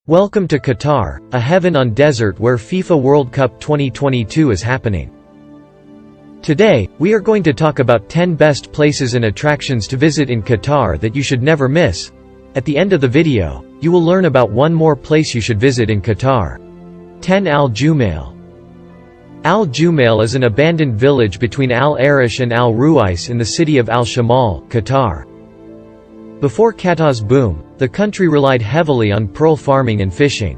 Welcome to Qatar, a heaven on desert where FIFA World Cup 2022 is happening. Today, we are going to talk about 10 best places and attractions to visit in Qatar that you should never miss. At the end of the video, you will learn about one more place you should visit in Qatar. 10 Al Jumail. Al Jumail is an abandoned village between Al Arish and Al Ruwais in the city of Al Shamal, Qatar. Before Qatar's boom, the country relied heavily on pearl farming and fishing.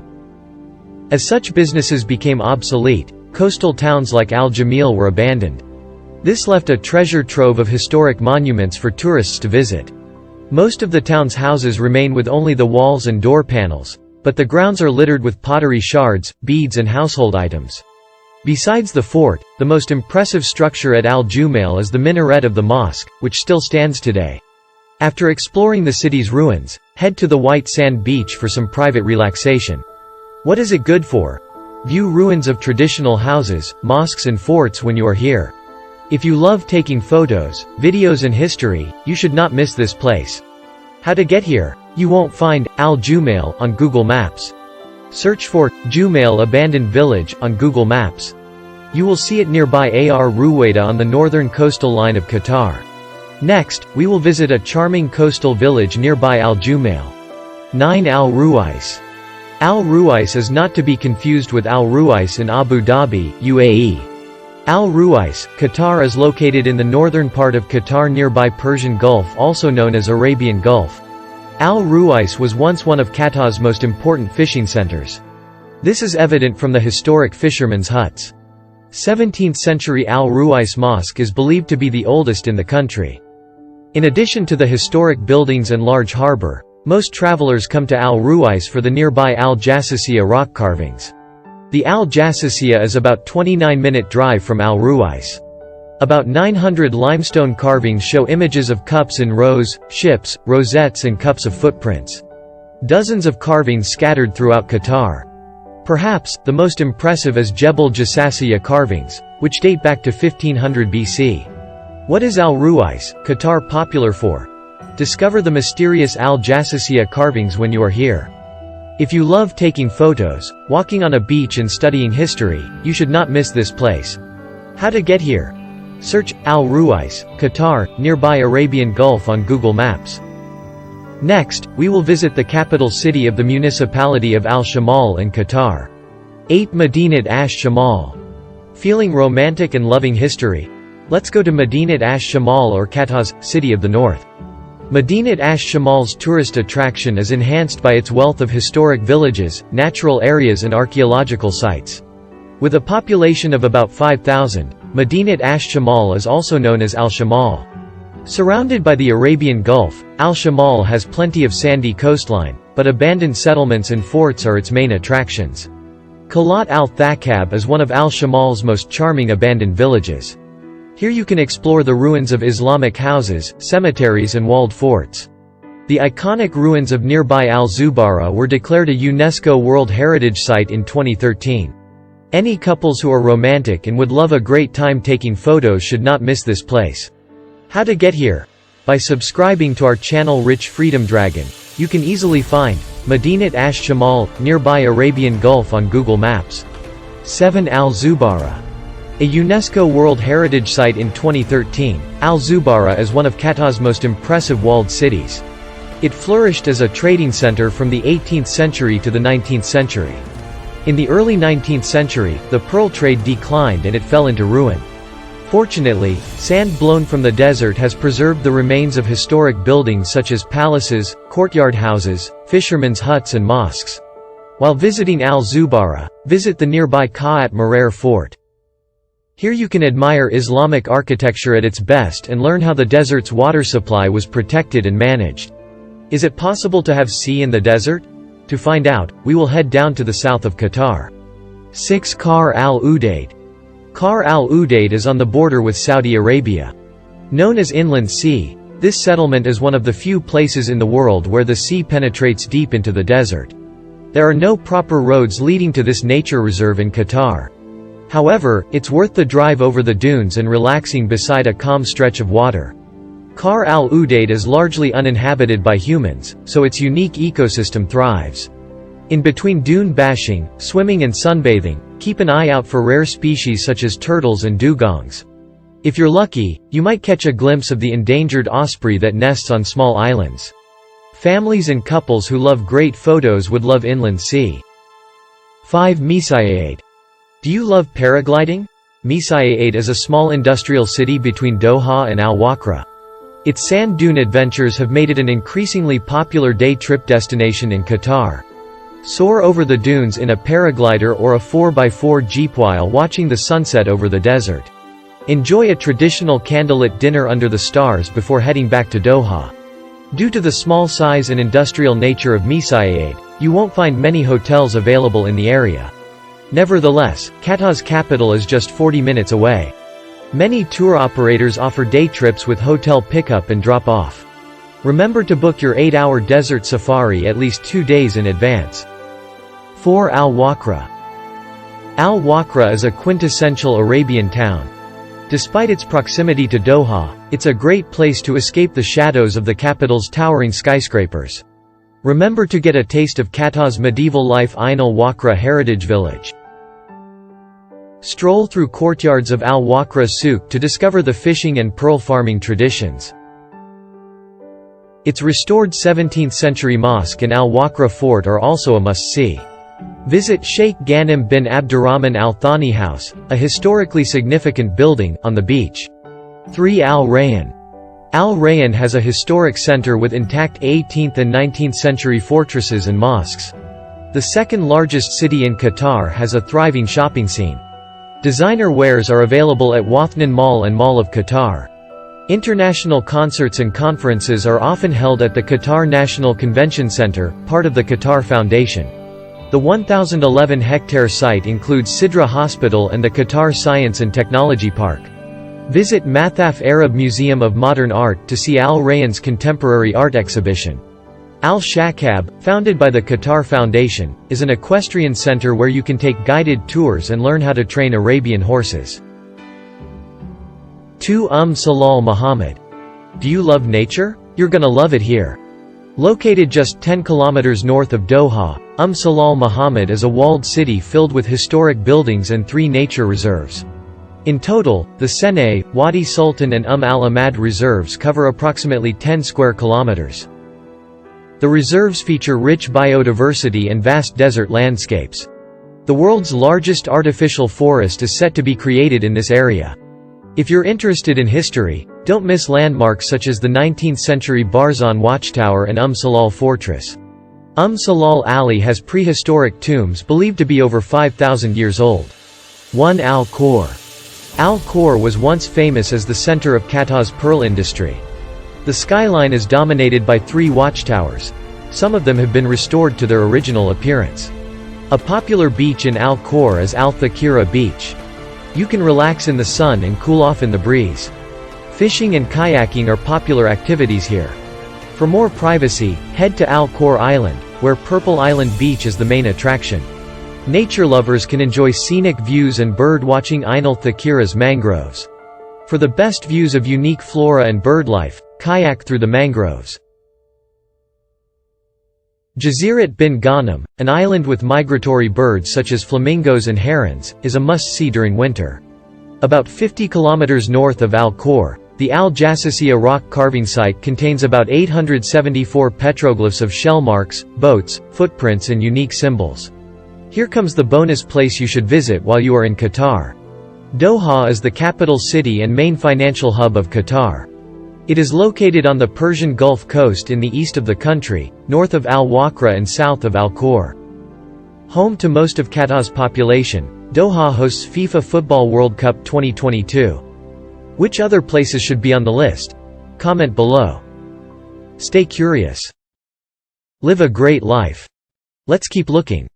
As such businesses became obsolete, coastal towns like Al Jamil were abandoned. This left a treasure trove of historic monuments for tourists to visit. Most of the town's houses remain with only the walls and door panels, but the grounds are littered with pottery shards, beads and household items. Besides the fort, the most impressive structure at Al Jumail is the minaret of the mosque, which still stands today. After exploring the city's ruins, head to the white sand beach for some private relaxation. What is it good for? View ruins of traditional houses, mosques and forts when you are here. If you love taking photos, videos and history, you should not miss this place. How to get here? You won't find Al Jumail on Google Maps. Search for Jumail Abandoned Village on Google Maps. You will see it nearby Ar Ruwaida on the northern coastal line of Qatar. Next, we will visit a charming coastal village nearby Al Jumail. 9 Al Ruwais. Al Ruwais is not to be confused with Al Ruwais in Abu Dhabi, UAE. Al Ruwais, Qatar is located in the northern part of Qatar nearby Persian Gulf, also known as Arabian Gulf. Al Ruwais was once one of Qatar's most important fishing centers. This is evident from the historic fishermen's huts. 17th century Al Ruwais Mosque is believed to be the oldest in the country. In addition to the historic buildings and large harbor, most travelers come to Al Ruwais for the nearby Al Jassasiyah rock carvings. The Al Jassasiyah is about 29-minute drive from Al Ruwais. About 900 limestone carvings show images of cups in rows, ships, rosettes and cups of footprints. Dozens of carvings scattered throughout Qatar. Perhaps, the most impressive is Jebel Jassasiyah carvings, which date back to 1500 BC. What is Al Ruwais, Qatar popular for? Discover the mysterious Al Jassasiyah carvings when you are here. If you love taking photos, walking on a beach and studying history, you should not miss this place. How to get here? Search Al Ruwais, Qatar, nearby Arabian Gulf on Google Maps. Next, we will visit the capital city of the municipality of Al Shamal in Qatar. 8 Madinat Ash Shamal. Feeling romantic and loving history? Let's go to Madinat Ash Shamal, or Qatar's City of the North. Madinat Ash Shamal's tourist attraction is enhanced by its wealth of historic villages, natural areas and archaeological sites. With a population of about 5,000, Madinat Ash Shamal is also known as Al Shamal. Surrounded by the Arabian Gulf, Al Shamal has plenty of sandy coastline, but abandoned settlements and forts are its main attractions. Qalat al-Thaqab is one of Al Shamal's most charming abandoned villages. Here you can explore the ruins of Islamic houses, cemeteries and walled forts. The iconic ruins of nearby Al Zubarah were declared a UNESCO World Heritage Site in 2013. Any couples who are romantic and would love a great time taking photos should not miss this place. How to get here? By subscribing to our channel Rich Freedom Dragon, you can easily find Madinat Ash Shamal, nearby Arabian Gulf on Google Maps. 7 Al Zubarah. A UNESCO World Heritage Site in 2013, Al Zubarah is one of Qatar's most impressive walled cities. It flourished as a trading center from the 18th century to the 19th century. In the early 19th century, the pearl trade declined and it fell into ruin. Fortunately, sand blown from the desert has preserved the remains of historic buildings such as palaces, courtyard houses, fishermen's huts and mosques. While visiting Al Zubarah, visit the nearby Qa'at Marar Fort. Here you can admire Islamic architecture at its best and learn how the desert's water supply was protected and managed. Is it possible to have sea in the desert? To find out, we will head down to the south of Qatar. 6 Kar Al Udaid. Kar Al Udaid is on the border with Saudi Arabia. Known as Inland Sea, this settlement is one of the few places in the world where the sea penetrates deep into the desert. There are no proper roads leading to this nature reserve in Qatar. However, it's worth the drive over the dunes and relaxing beside a calm stretch of water. Kar Al Udaid is largely uninhabited by humans, so its unique ecosystem thrives. In between dune bashing, swimming and sunbathing, keep an eye out for rare species such as turtles and dugongs. If you're lucky, you might catch a glimpse of the endangered osprey that nests on small islands. Families and couples who love great photos would love Inland Sea. 5. Misaid. Do you love paragliding? Misaid is a small industrial city between Doha and Al Wakra. Its sand dune adventures have made it an increasingly popular day trip destination in Qatar. Soar over the dunes in a paraglider or a 4x4 jeep while watching the sunset over the desert. Enjoy a traditional candlelit dinner under the stars before heading back to Doha. Due to the small size and industrial nature of Misaid, you won't find many hotels available in the area. Nevertheless, Qatar's capital is just 40 minutes away. Many tour operators offer day trips with hotel pickup and drop-off. Remember to book your 8-hour desert safari at least 2 days in advance. 4. Al Wakra. Al Wakra is a quintessential Arabian town. Despite its proximity to Doha, it's a great place to escape the shadows of the capital's towering skyscrapers. Remember to get a taste of Qatar's medieval life in Al Wakra Heritage Village. Stroll through courtyards of Al Wakra Souk to discover the fishing and pearl farming traditions. Its restored 17th-century mosque and Al Wakra Fort are also a must-see. Visit Sheikh Ghanem bin Abdurrahman Al Thani House, a historically significant building, on the beach. 3. Al Rayyan. Al Rayyan has a historic center with intact 18th and 19th century fortresses and mosques. The second largest city in Qatar has a thriving shopping scene. Designer wares are available at Wathnan Mall and Mall of Qatar. International concerts and conferences are often held at the Qatar National Convention Center, part of the Qatar Foundation. The 1,011-hectare site includes Sidra Hospital and the Qatar Science and Technology Park. Visit Mathaf Arab Museum of Modern Art to see Al Rayyan's contemporary art exhibition. Al Shakab, founded by the Qatar Foundation, is an equestrian center where you can take guided tours and learn how to train Arabian horses. 2. Salal Muhammad. Do you love nature? You're gonna love it here. Located just 10 kilometers north of Doha, Salal Muhammad is a walled city filled with historic buildings and 3 nature reserves. In total, the Senay, Wadi Sultan and Al Ahmad reserves cover approximately 10 square kilometers. The reserves feature rich biodiversity and vast desert landscapes. The world's largest artificial forest is set to be created in this area. If you're interested in history, don't miss landmarks such as the 19th-century Barzan Watchtower and Salal Fortress. Salal Alley has prehistoric tombs believed to be over 5,000 years old. 1. Al Khor. Al Khor was once famous as the center of Qatar's pearl industry. The skyline is dominated by 3 watchtowers. Some of them have been restored to their original appearance. A popular beach in Al Khor is Al Thakira Beach. You can relax in the sun and cool off in the breeze. Fishing and kayaking are popular activities here. For more privacy, head to Al Khor Island, where Purple Island Beach is the main attraction. Nature lovers can enjoy scenic views and bird watching in Al Thakira's mangroves. For the best views of unique flora and birdlife, kayak through the mangroves. Jazirat bin Ghanem, an island with migratory birds such as flamingos and herons, is a must-see during winter. About 50 kilometers north of Al Khor, the Al Jassasiyah rock carving site contains about 874 petroglyphs of shell marks, boats, footprints and unique symbols. Here comes the bonus place you should visit while you are in Qatar. Doha is the capital city and main financial hub of Qatar. It is located on the Persian Gulf coast in the east of the country, north of Al Wakra and south of Al Khor. Home to most of Qatar's population, Doha hosts FIFA Football World Cup 2022. Which other places should be on the list? Comment below. Stay curious. Live a great life. Let's keep looking.